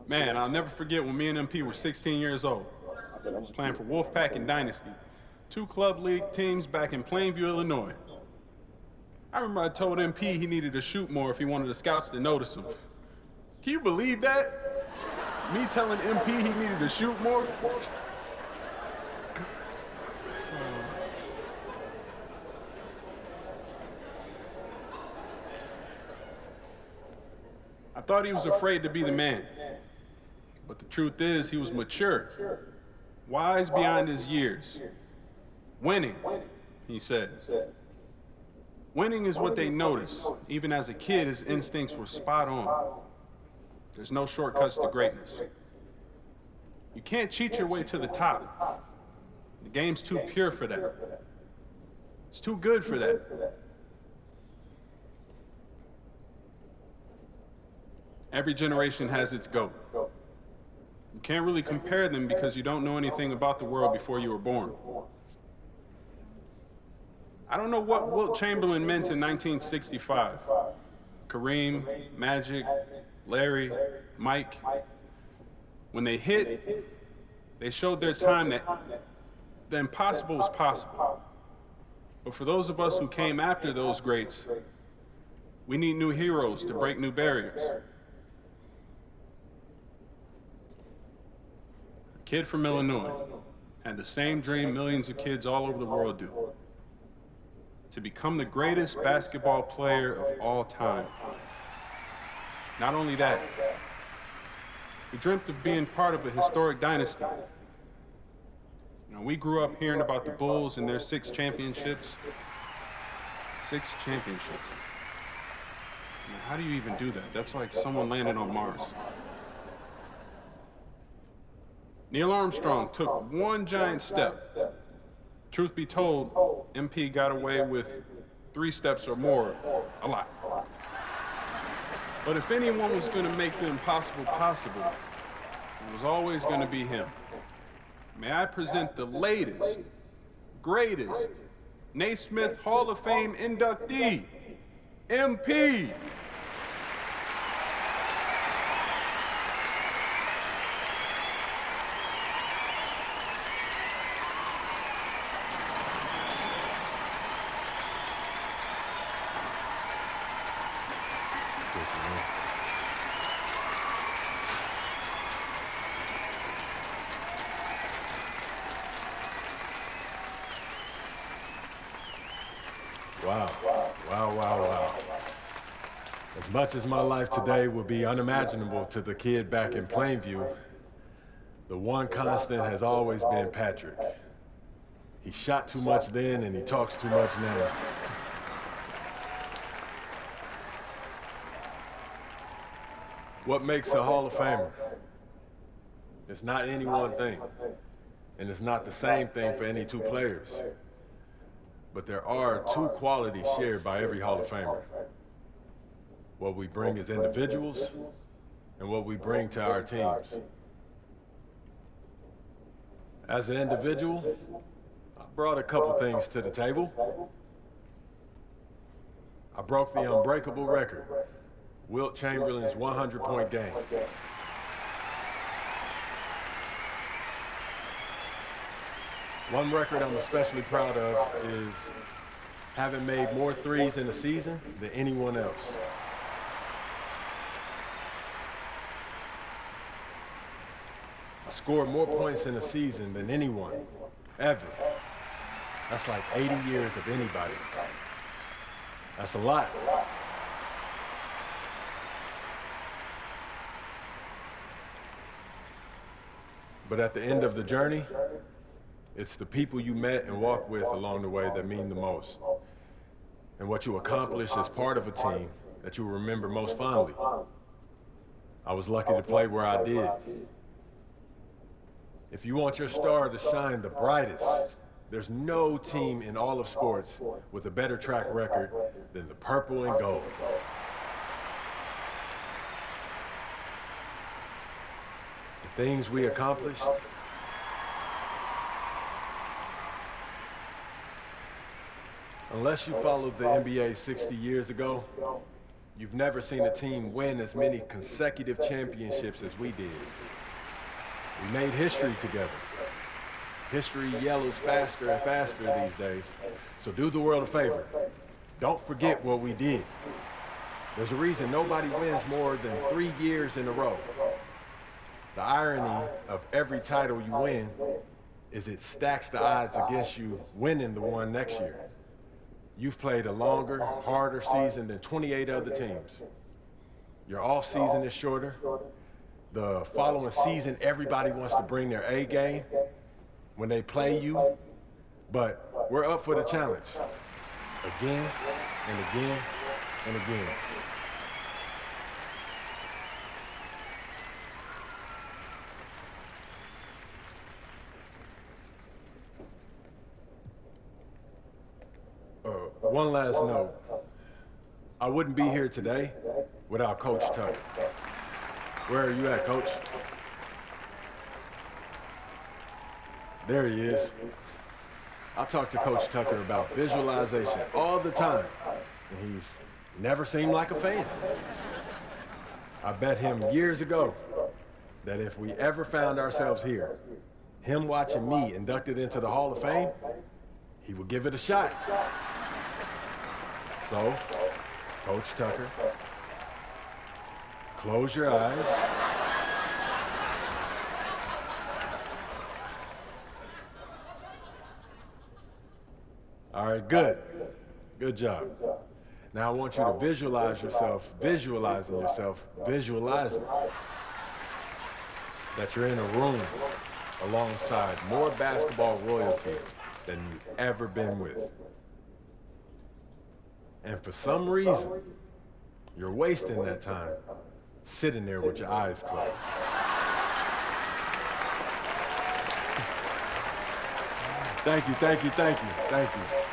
Man, I'll never forget when me and MP were 16 years old, playing for Wolfpack and Dynasty, two club league teams back in Plainview, Illinois. I remember I told MP he needed to shoot more if he wanted the scouts to notice him. Can you believe that? Me telling MP he needed to shoot more? I thought he was afraid to be the man. But the truth is, he was mature, wise beyond his years. Winning, he said. Winning is what they notice. Even as a kid, his instincts were spot on. There's no shortcuts to greatness. You can't cheat your way to the top. The game's too pure for that. It's too good for that. Every generation has its GOAT. You can't really compare them because you don't know anything about the world before you were born. I don't know what Wilt Chamberlain meant in 1965. Kareem, Magic, Larry, Mike. When they hit, they showed their time that the impossible was possible. But for those of us who came after those greats, we need new heroes to break new barriers. A kid from Illinois had the same dream millions of kids all over the world do: to become the greatest basketball player of all time. Not only that, he dreamt of being part of a historic dynasty. You know, we grew up hearing about the Bulls and their 6 championships. 6 championships. I mean, how do you even do that? That's like someone landing on Mars. Neil Armstrong took one giant step. Truth be told, MP got away with 3 steps or more a lot. But if anyone was going to make the impossible possible, it was always going to be him. May I present the latest, greatest Naismith Hall of Fame inductee, MP. Wow. As much as my life today would be unimaginable to the kid back in Plainview, the one constant has always been Patrick. He shot too much then and he talks too much now. What makes a Hall of Famer? It's not any one thing, and it's not the same thing for any 2 players. But there are 2 qualities shared by every Hall of Famer: what we bring as individuals and what we bring to our teams. As an individual, I brought a couple things to the table. I broke the unbreakable record, Wilt Chamberlain's 100-point game. One record I'm especially proud of is having made more threes in a season than anyone else. I scored more points in a season than anyone, ever. That's like 80 years of anybody's. That's a lot. But at the end of the journey, it's the people you met and walked with along the way that mean the most. And what you accomplished as part of a team that you will remember most fondly. I was lucky to play where I did. If you want your star to shine the brightest, there's no team in all of sports with a better track record than the purple and gold. The things we accomplished, Unless you followed the NBA 60 years ago, you've never seen a team win as many consecutive championships as we did. We made history together. History yellows faster and faster these days. So do the world a favor. Don't forget what we did. There's a reason nobody wins more than 3 years in a row. The irony of every title you win is it stacks the odds against you winning the one next year. You've played a longer, harder season than 28 other teams. Your off season is shorter. The following season, everybody wants to bring their A game when they play you, but we're up for the challenge. Again and again and again. One last note. I wouldn't be here today without Coach Tucker. Where are you at, Coach? There he is. I talk to Coach Tucker about visualization all the time, and he's never seemed like a fan. I bet him years ago that if we ever found ourselves here, him watching me inducted into the Hall of Fame, he would give it a shot. So, Coach Tucker, close your eyes. All right, good. Good job. Now I want you to visualize yourself, visualizing that you're in a room alongside more basketball royalty than you've ever been with. And for some reason, you're wasting that time sitting there with your eyes closed. Thank you.